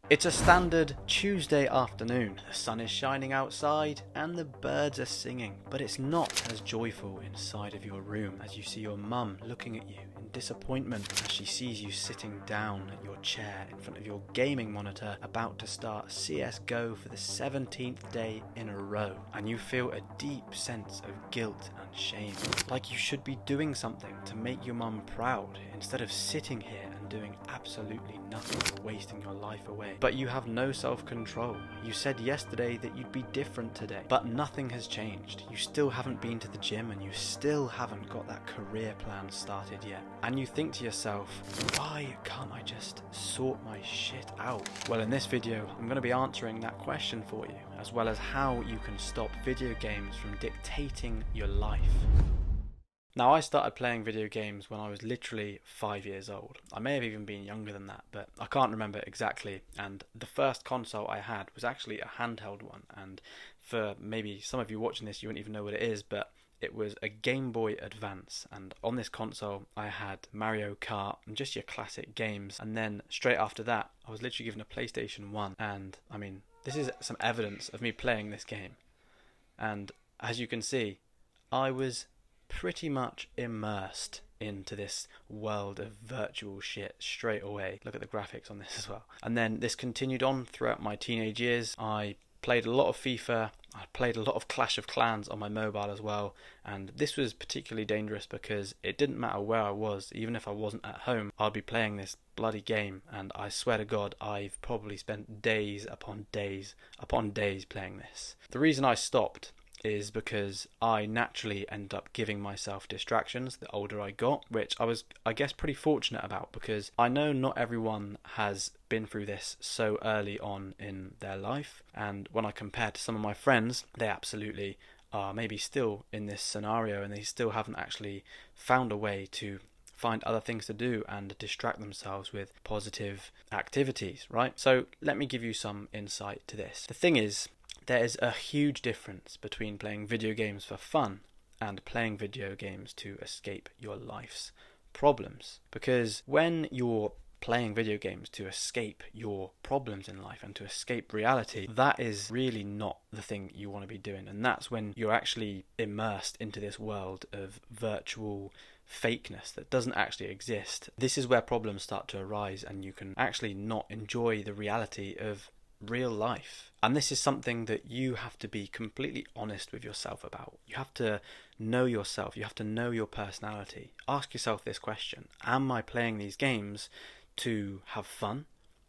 It's a standard Tuesday afternoon. The sun is shining outside and the birds are singing, but it's not as joyful inside of your room as you see your mum looking at you in disappointment as she sees you sitting down at your chair in front of your gaming monitor about to start CSGO for the 17th day in a row, and you feel a deep sense of guilt and shame, like you should be doing something to make your mum proud instead of sitting here and doing absolutely nothing or wasting your life away. But you have no self-control. You said yesterday that you'd be different today, but nothing has changed. You still haven't been to the gym and you still haven't got that career plan started yet. And you think to yourself, why can't I just sort my shit out? Well, in this video, I'm going to be answering that question for you, as well as how you can stop video games from dictating your life. Now, I started playing video games when I was literally 5 years old. I may have even been younger than that, but I can't remember exactly. And the first console I had was actually a handheld one. And for maybe some of you watching this, you wouldn't even know what it is, but it was a Game Boy Advance. And on this console, I had Mario Kart and just your classic games. And then straight after that, I was literally given a PlayStation 1. And I mean, this is some evidence of me playing this game. And as you can see, I was pretty much immersed into this world of virtual shit straight away. Look at the graphics on this as well. And then this continued on throughout my teenage years. I played a lot of FIFA, I played a lot of Clash of Clans on my mobile as well, and this was particularly dangerous because it didn't matter where I was. Even if I wasn't at home, I'd be playing this bloody game, and I swear to God, I've probably spent days upon days upon days playing this. The reason I stopped is because I naturally end up giving myself distractions the older I got, which I was, I guess, pretty fortunate about, because I know not everyone has been through this so early on in their life, and when I compare to some of my friends, they absolutely are maybe still in this scenario and they still haven't actually found a way to find other things to do and distract themselves with positive activities, right? So let me give you some insight to this. The thing is, there is a huge difference between playing video games for fun and playing video games to escape your life's problems. Because when you're playing video games to escape your problems in life and to escape reality, that is really not the thing you want to be doing. And that's when you're actually immersed into this world of virtual fakeness that doesn't actually exist. This is where problems start to arise and you can actually not enjoy the reality of real life. And this is something that you have to be completely honest with yourself about. You have to know yourself. You have to know your personality. Ask yourself this question: am I playing these games to have fun,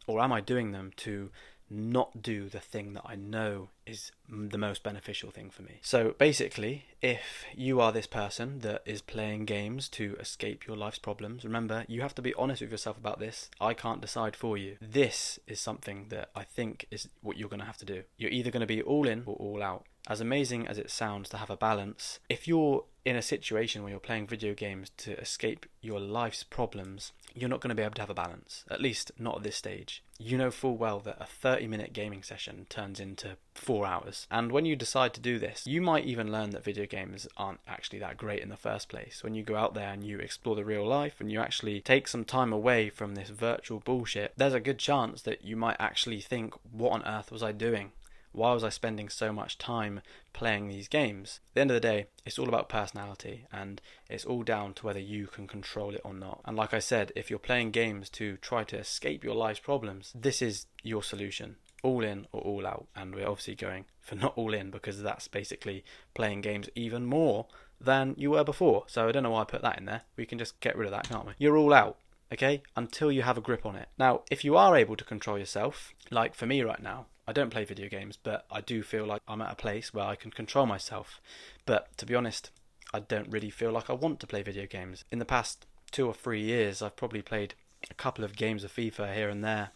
or am I doing them to not do the thing that I know is the most beneficial thing for me? So basically, if you are this person that is playing games to escape your life's problems, remember, you have to be honest with yourself about this. I can't decide for you. This is something that I think is what you're going to have to do. You're either going to be all in or all out. As amazing as it sounds to have a balance, if you're in a situation where you're playing video games to escape your life's problems, you're not going to be able to have a balance, at least not at this stage. You know full well that a 30-minute gaming session turns into 4 hours. And when you decide to do this, you might even learn that video games aren't actually that great in the first place. When you go out there and you explore the real life and you actually take some time away from this virtual bullshit, there's a good chance that you might actually think, what on earth was I doing? Why was I spending so much time playing these games? At the end of the day, it's all about personality, and it's all down to whether you can control it or not. And like I said, if you're playing games to try to escape your life's problems, this is your solution. All in or all out. And we're obviously going for not all in, because that's basically playing games even more than you were before. So I don't know why I put that in there. We can just get rid of that, can't we? You're all out, okay? Until you have a grip on it. Now, if you are able to control yourself, like for me right now, I don't play video games, but I do feel like I'm at a place where I can control myself. But to be honest, I don't really feel like I want to play video games. In the past 2 or 3 years, I've probably played a couple of games of FIFA here and there.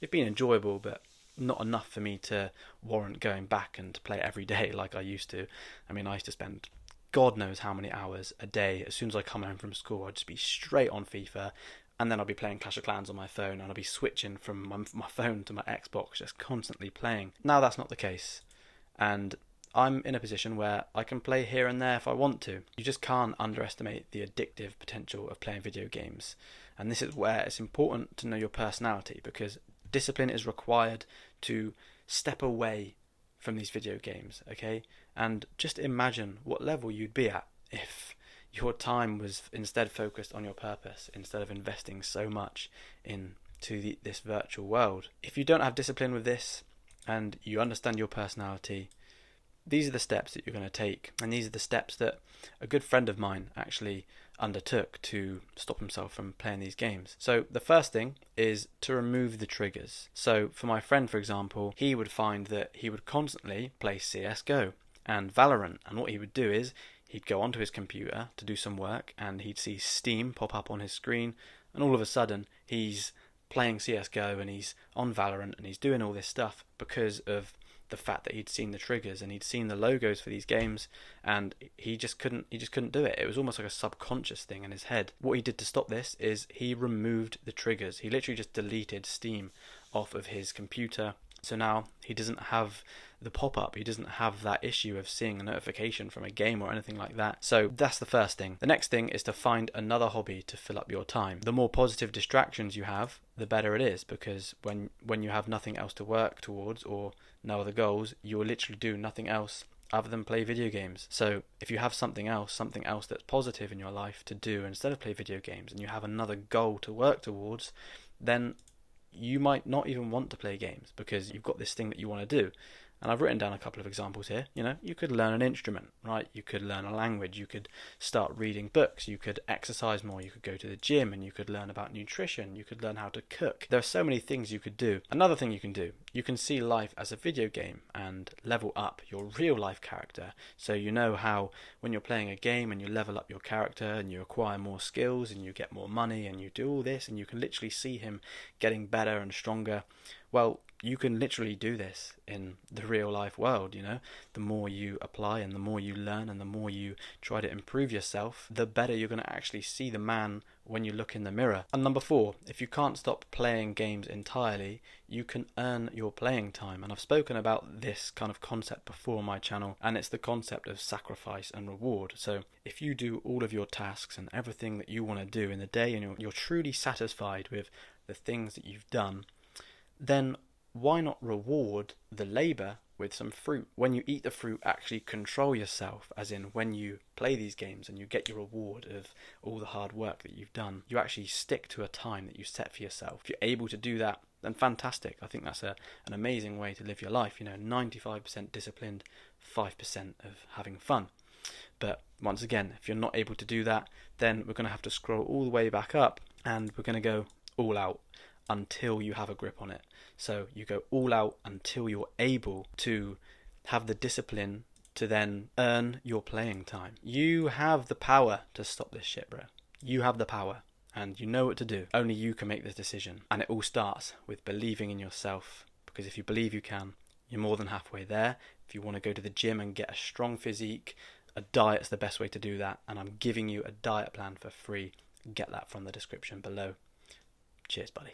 It's been enjoyable, but not enough for me to warrant going back and play every day like I used to. I mean, I used to spend God knows how many hours a day. As soon as I come home from school, I'd just be straight on FIFA. And then I'll be playing Clash of Clans on my phone, and I'll be switching from my phone to my Xbox, just constantly playing. Now that's not the case. And I'm in a position where I can play here and there if I want to. You just can't underestimate the addictive potential of playing video games. And this is where it's important to know your personality, because Discipline is required to step away from these video games, okay? And just imagine what level you'd be at if your time was instead focused on your purpose, instead of investing so much into this virtual world. If you don't have discipline with this and you understand your personality, these are the steps that you're going to take, and these are the steps that a good friend of mine actually undertook to stop himself from playing these games. So the first thing is to remove the triggers. So for my friend, for example, he would find that he would constantly play CSGO and Valorant, and what he would do is he'd go onto his computer to do some work and he'd see Steam pop up on his screen, and all of a sudden he's playing CSGO and he's on Valorant and he's doing all this stuff because of the fact that he'd seen the triggers and he'd seen the logos for these games, and he just couldn't do it. It was almost like a subconscious thing in his head. What he did to stop this is he removed the triggers. He literally just deleted Steam off of his computer. So now he doesn't have the pop-up, he doesn't have that issue of seeing a notification from a game or anything like that. So that's the first thing. The next thing is to find another hobby to fill up your time. The more positive distractions you have, the better it is, because when you have nothing else to work towards or no other goals, you will literally do nothing else other than play video games. So if you have something else that's positive in your life to do instead of play video games, and you have another goal to work towards, then you might not even want to play games because you've got this thing that you want to do. And I've written down a couple of examples here. You know, you could learn an instrument, right? You could learn a language. You could start reading books. You could exercise more. You could go to the gym and you could learn about nutrition. You could learn how to cook. There are so many things you could do. Another thing you can do, you can see life as a video game and level up your real life character. So you know how when you're playing a game and you level up your character and you acquire more skills and you get more money and you do all this and you can literally see him getting better and stronger. Well, you can literally do this in the real life world, you know. The more you apply and the more you learn and the more you try to improve yourself, the better you're going to actually see the man when you look in the mirror. And number 4, if you can't stop playing games entirely, you can earn your playing time. And I've spoken about this kind of concept before on my channel, and it's the concept of sacrifice and reward. So if you do all of your tasks and everything that you want to do in the day and you're truly satisfied with the things that you've done, then why not reward the labour with some fruit? When you eat the fruit, actually control yourself, as in when you play these games and you get your reward of all the hard work that you've done, you actually stick to a time that you set for yourself. If you're able to do that, then fantastic. I think that's an amazing way to live your life. You know, 95% disciplined, 5% of having fun. But once again, if you're not able to do that, then we're going to have to scroll all the way back up and we're going to go all out until you have a grip on it. So you go all out until you're able to have the discipline to then earn your playing time. You have the power to stop this shit, bro. You have the power and you know what to do. Only you can make this decision. And it all starts with believing in yourself, because if you believe you can, you're more than halfway there. If you want to go to the gym and get a strong physique, a diet's the best way to do that, and I'm giving you a diet plan for free. Get that from the description below. Cheers, buddy.